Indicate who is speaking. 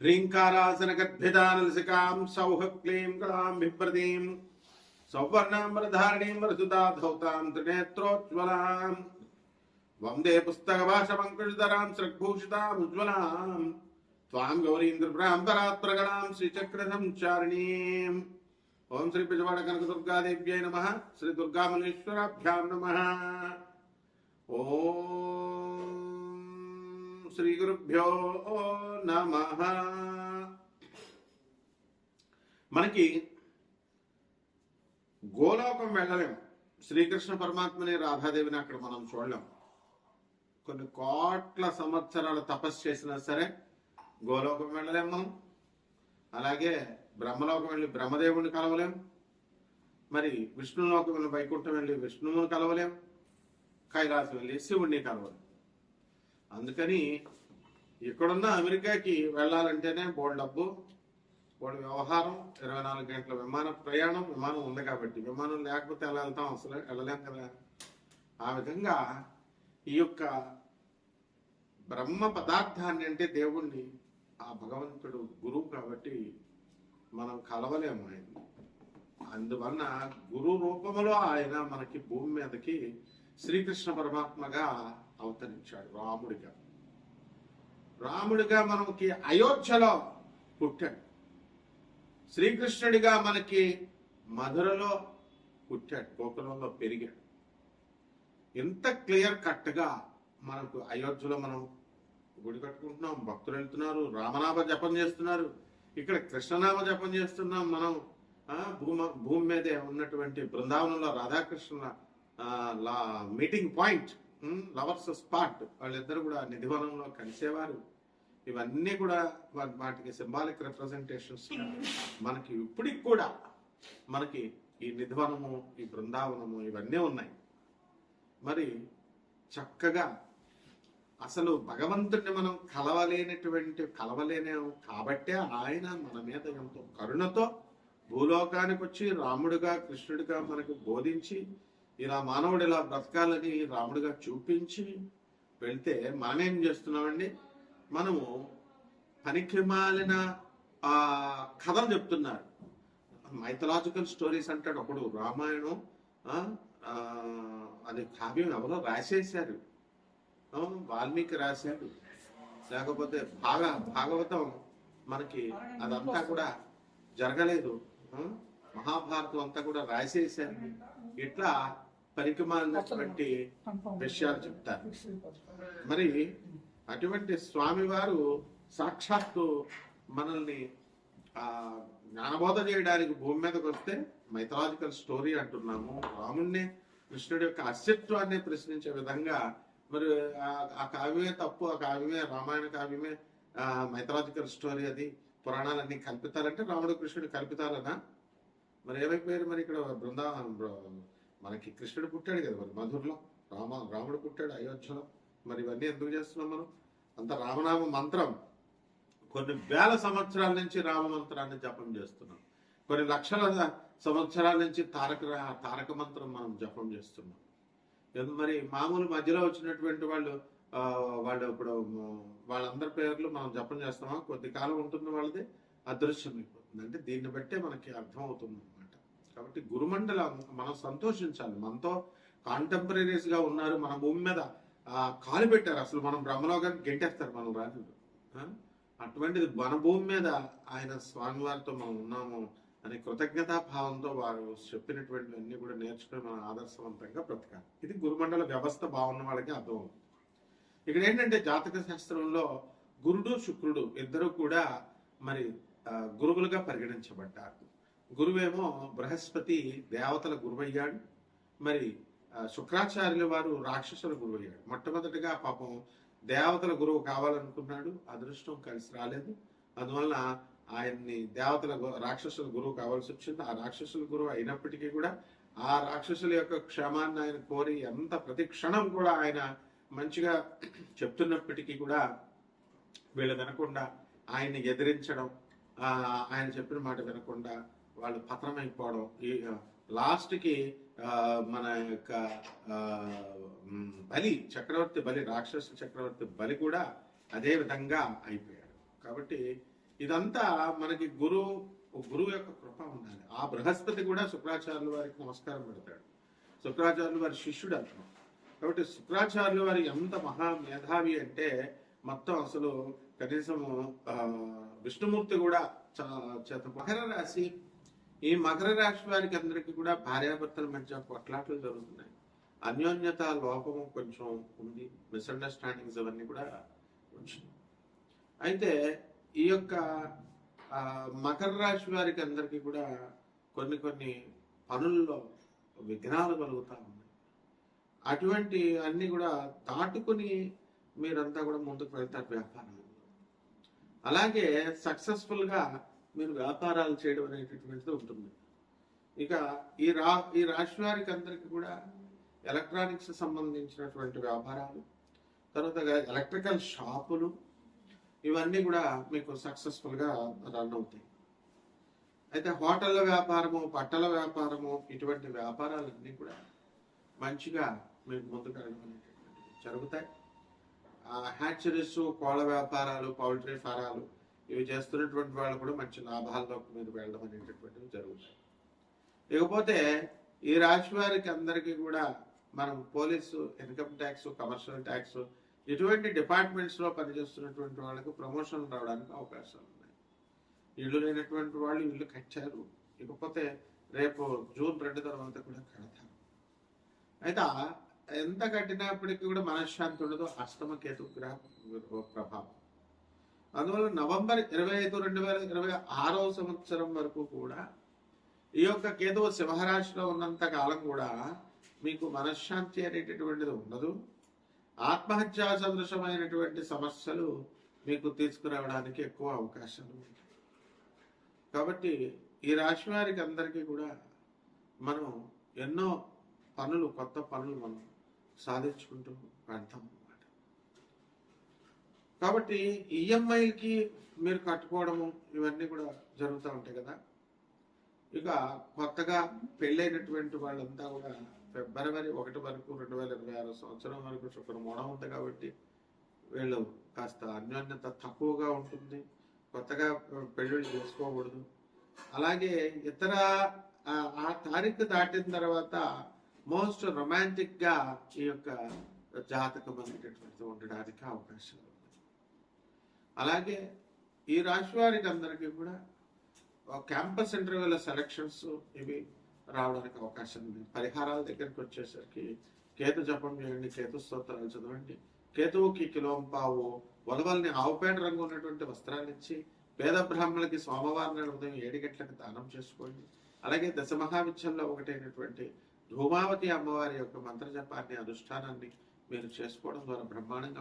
Speaker 1: ह्रीङ्कारासनगद्भिदानलसिकां सौहक्लीं कलां बिभ्रतीं सौवर्णाम्बरधारिणीं वरसुताधौतां त्रिनेत्रोज्ज्वलां वन्दे पुस्तकभाषमङ्कुशधरां स्रग्भूषितामुज्ज्वलां त्वां गौरीन्द्रभ्रां परात्प्रगणां श्रीचक्रसञ्चारिणीम् ओं श्री पिजवाड़ कनकदुर्गादेव्यै नमः। श्री दुर्गामल्लेश्वराभ्यां नमः। ओं श्री गुरुभ्यो नमः। మనకి గోలోకం వెళ్ళలేం. శ్రీకృష్ణ పరమాత్మని రాధాదేవిని అక్కడ మనం చూడలేం. కొన్ని కోట్ల సంవత్సరాలు తపస్సు చేసినా సరే గోలోకం వెళ్ళలేం మనం. అలాగే బ్రహ్మలోకం వెళ్ళి బ్రహ్మదేవుని కలవలేం. మరి విష్ణులోకం వెళ్ళి వైకుంఠం వెళ్ళి విష్ణువుని కలవలేం. కైలాసం వెళ్ళి శివుణ్ణి కలవలేం. అందుకని ఇక్కడున్న అమెరికాకి వెళ్ళాలంటేనే బోల్డ్ డబ్బు, బోల్డ్ వ్యవహారం, 24 గంటల విమాన ప్రయాణం. విమానం ఉంది కాబట్టి, విమానం లేకపోతే ఎలా వెళ్తాం? అసలు వెళ్ళలేం కదా. ఆ విధంగా ఈ యొక్క బ్రహ్మ పదార్థాన్ని అంటే దేవుణ్ణి, ఆ భగవంతుడు గురువు కాబట్టి మనం కలవలేము ఆయన. అందువలన గురు రూపములో ఆయన మనకి భూమి మీదకి శ్రీకృష్ణ పరమాత్మగా అవతరించాడు. రాముడిగా మనకి అయోధ్యలో పుట్టాడు. శ్రీకృష్ణుడిగా మనకి మధురలో పుట్టాడు, గోకులంలో పెరిగాడు. ఎంత క్లియర్ కట్గా మనకు అయోధ్యలో మనం గుడి కట్టుకుంటున్నాం, భక్తులు వెళ్తున్నారు, రామనామ జపం చేస్తున్నారు, ఇక్కడ కృష్ణనామ జపం చేస్తున్నాం. మనం భూమి మీదే ఉన్నటువంటి బృందావనంలో రాధాకృష్ణుల మీటింగ్ పాయింట్, లవర్స్ స్పాట్, వాళ్ళిద్దరు కూడా నిధివనంలో కలిసేవారు. ఇవన్నీ కూడా వాటికి సింబాలిక్ రిప్రజెంటేషన్స్. మనకి ఇప్పటికి కూడా మనకి ఈ నిధివనము, ఈ బృందావనము ఇవన్నీ ఉన్నాయి. మరి చక్కగా అసలు భగవంతుడిని మనం కలవలేనే కాబట్టే ఆయన మన మీద ఎంతో కరుణతో భూలోకానికి వచ్చి రాముడిగా కృష్ణుడిగా మనకు బోధించి, ఇలా మానవుడు ఇలా బ్రతకాలని రాముడిగా చూపించి వెళ్తే మనమేం చేస్తున్నామండి? మనము పనికి మాలిన కథలు చెప్తున్నారు. మైథలాజికల్ స్టోరీస్ అంటాడు ఒకడు. రామాయణం అది కావ్యం ఎవరో రాసేశారు, వాల్మీకి రాశాడు. లేకపోతే భాగవతం మనకి అదంతా కూడా జరగలేదు. మహాభారతం అంతా కూడా రాసేశారు. ఇట్లా పనికిమాలినటువంటి విషయాలు చెప్తారు. మరి అటువంటి స్వామివారు సాక్షాత్తు మనల్ని జ్ఞానబోధ చేయడానికి భూమి మీదకి వస్తే మైథలాజికల్ స్టోరీ అంటున్నాము. రాముణ్ణి, కృష్ణుడి యొక్క అస్తిత్వాన్ని ప్రశ్నించే విధంగా. మరి ఆ కావ్యమే తప్పు, ఆ కావ్యమే రామాయణ కావ్యమే మైథలాజికల్ స్టోరీ, అది పురాణాలన్నీ కల్పితాలంటే రాముడు కృష్ణుడు కల్పితాలనా? మరి ఏమైపోయారు? మరి ఇక్కడ మనకి కృష్ణుడు పుట్టాడు కదా, మరి మధురలో రాముడు పుట్టాడు అయోధ్యలో. మరి ఇవన్నీ ఎందుకు చేస్తున్నాం మనం? అంత రామనామ మంత్రం కొన్ని వేల సంవత్సరాల నుంచి రామ మంత్రాన్ని జపం చేస్తున్నాం. కొన్ని లక్షల సంవత్సరాల నుంచి తారక మంత్రం మనం జపం చేస్తున్నాం. మరి మామూలు మధ్యలో వచ్చినటువంటి వాళ్ళు ఇప్పుడు వాళ్ళందరి పేర్లు మనం జపం చేస్తామా? కొద్ది కాలం ఉంటుంది, వాళ్ళది అదృశ్యమైపోతుంది. అంటే దీన్ని బట్టే మనకి అర్థమవుతుంది అనమాట. కాబట్టి గురుమండల మనం సంతోషించాలి. మనతో కాంటెంపరీస్ గా ఉన్నారు, మన భూమి మీద కాలు పెట్టారు. అసలు మనం బ్రహ్మలోకానికి గెంటేస్తారు మనం రాజు. అటువంటిది మన భూమి మీద ఆయన స్వామివారితో మనం ఉన్నాము అనే కృతజ్ఞతాభావంతో వారు చెప్పినటువంటివన్నీ కూడా నేర్చుకుని మనం ఆదర్శవంతంగా బ్రతకాలి. ఇది గురుమండల వ్యవస్థ బాగున్న వాళ్ళకి అర్థమవుతుంది. ఇక్కడ ఏంటంటే జాతక శాస్త్రంలో గురుడు శుక్రుడు ఇద్దరు కూడా మరి గురువులుగా పరిగణించబడ్డారు. గురువేమో బృహస్పతి దేవతల గురువయ్యాడు. మరి శుక్రాచార్యుల వారు రాక్షసుల గురువు అయ్యాడు. మొట్టమొదటిగా పాపం దేవతల గురువు కావాలనుకున్నాడు, అదృష్టం కలిసి రాలేదు. అందువలన ఆయన్ని రాక్షసుల గురువు కావాల్సి వచ్చింది. ఆ రాక్షసుల గురువు అయినప్పటికీ కూడా ఆ రాక్షసుల యొక్క క్షేమాన్ని ఆయన కోరి ఎంత ప్రతి క్షణం కూడా ఆయన మంచిగా చెప్తున్నప్పటికీ కూడా వీళ్ళు వినకుండా ఆయన్ని ఎదిరించడం, ఆయన చెప్పిన మాట వినకుండా వాళ్ళు పతనమైపోవడం. ఈ లాస్ట్కి మన యొక్క చక్రవర్తి బలి, రాక్షస చక్రవర్తి బలి కూడా అదే విధంగా అయిపోయాడు. కాబట్టి ఇదంతా మనకి గురువు యొక్క కృప ఉండాలి. ఆ బృహస్పతి కూడా శుక్రాచార్యుల వారికి నమస్కారం పెడతాడు. శుక్రాచార్యుల వారి శిష్యుడు అతను. కాబట్టి శుక్రాచార్యుల వారి ఎంత మహా మేధావి అంటే మొత్తం అసలు కనీసము విష్ణుమూర్తి కూడా చేత. మకర రాశి, ఈ మకర రాశి వారికి అందరికీ కూడా భార్యాభర్తల మధ్య కొట్లాటలు జరుగుతున్నాయి. అన్యోన్యత లోపము కొంచెం ఉంది, మిస్అండర్స్టాండింగ్స్ అవన్నీ కూడా వచ్చినాయి. అయితే ఈ యొక్క మకర రాశి వారికి అందరికీ కూడా కొన్ని పనుల్లో విఘ్నాలు కలుగుతూ ఉన్నాయి. అటువంటి అన్ని కూడా దాటుకుని మీరంతా కూడా ముందుకు వెళ్తారు వ్యాపారంలో. అలాగే సక్సెస్ఫుల్గా మీరు వ్యాపారాలు చేయడం అనేటటువంటిది ఉంటుంది. ఇక ఈ రాశి వారికి అందరికీ కూడా ఎలక్ట్రానిక్స్ సంబంధించినటువంటి వ్యాపారాలు, తర్వాత ఎలక్ట్రికల్ షాపులు, ఇవన్నీ కూడా మీకు సక్సెస్ఫుల్గా రన్ అవుతాయి. అయితే హోటళ్ళ వ్యాపారము, బట్టల వ్యాపారము, ఇటువంటి వ్యాపారాలన్నీ కూడా మంచిగా మీకు ముందుకు వెళ్ళడం అనేటటువంటివి జరుగుతాయి. హ్యాచరీస్, కోళ్ళ వ్యాపారాలు, పౌల్ట్రీ ఫారాలు ఇవి చేస్తున్నటువంటి వాళ్ళు కూడా మంచి లాభాల్లోకి మీరు వెళ్ళడం అనేటటువంటివి జరుగుతాయి. ఇకపోతే ఈ రాశి వారికి అందరికీ కూడా మనం police, income tax, commercial tax ఇటువంటి డిపార్ట్మెంట్స్లో పనిచేస్తున్నటువంటి వాళ్ళకు ప్రమోషన్ రావడానికి అవకాశాలు ఉన్నాయి. ఇల్లు లేనటువంటి వాళ్ళు ఇల్లు కట్టారు, ఇకపోతే రేపు జూన్ 2 తర్వాత కూడా కడతారు. అయితే ఎంత కట్టినప్పటికీ కూడా మనశ్శాంతి ఉండదు, అష్టమ కేతు గ్రహ ప్రభావం. అందువల్ల నవంబర్ 25, 2026 సంవత్సరం వరకు కూడా ఈ యొక్క కేతువు సింహరాశిలో ఉన్నంత కాలం కూడా మీకు మనశ్శాంతి అనేటటువంటిది ఉండదు. ఆత్మహత్యా సదృశమైనటువంటి సమస్యలు మీకు తీసుకురావడానికి ఎక్కువ అవకాశాలు ఉంటాయి. కాబట్టి ఈ రాశి వారికి అందరికీ కూడా మనం ఎన్నో కొత్త పనులు మనం సాధించుకుంటూ వెళ్తాం అన్నమాట. కాబట్టి ఈఎంఐకి మీరు కట్టుకోవడము ఇవన్నీ కూడా జరుగుతూ ఉంటాయి కదా. ఇక కొత్తగా పెళ్ళైనటువంటి వాళ్ళంతా కూడా ఫిబ్రవరి 1 వరకు 2026 సంవత్సరం వరకు శుక్రం మూఢం ఉంది కాబట్టి వీళ్ళు కాస్త అన్యోన్యత తక్కువగా ఉంటుంది, కొత్తగా పెళ్ళిళ్ళు చేసుకోకూడదు. అలాగే ఇతర ఆ తారీఖు దాటిన తర్వాత మోస్ట్ రొమాంటిక్గా ఈ యొక్క జాతకం అనేటటువంటిది ఉండడానికి అవకాశాలు ఉన్నాయి. అలాగే ఈ రాశి వారికి అందరికీ కూడా క్యాంపస్ ఇంటర్వ్యూల సెలక్షన్స్ ఇవి రావడానికి అవకాశం ఉంది. పరిహారాల దగ్గరికి వచ్చేసరికి కేతు జపం చేయండి, కేతు స్తోత్రాలు చదవండి, కేతువుకి కిలోంపావు వలవల్ని ఆవుపేట రంగు ఉన్నటువంటి వస్త్రాలు ఇచ్చి పేద బ్రాహ్మణులకి సోమవారం నాడు ఉదయం 7 గంటలకు దానం చేసుకోండి. అలాగే దశమహావిద్యల్లో ఒకటైనటువంటి ధూమావతి అమ్మవారి యొక్క మంత్ర జపాన్ని, అనుష్ఠానాన్ని మీరు చేసుకోవడం ద్వారా బ్రహ్మాండంగా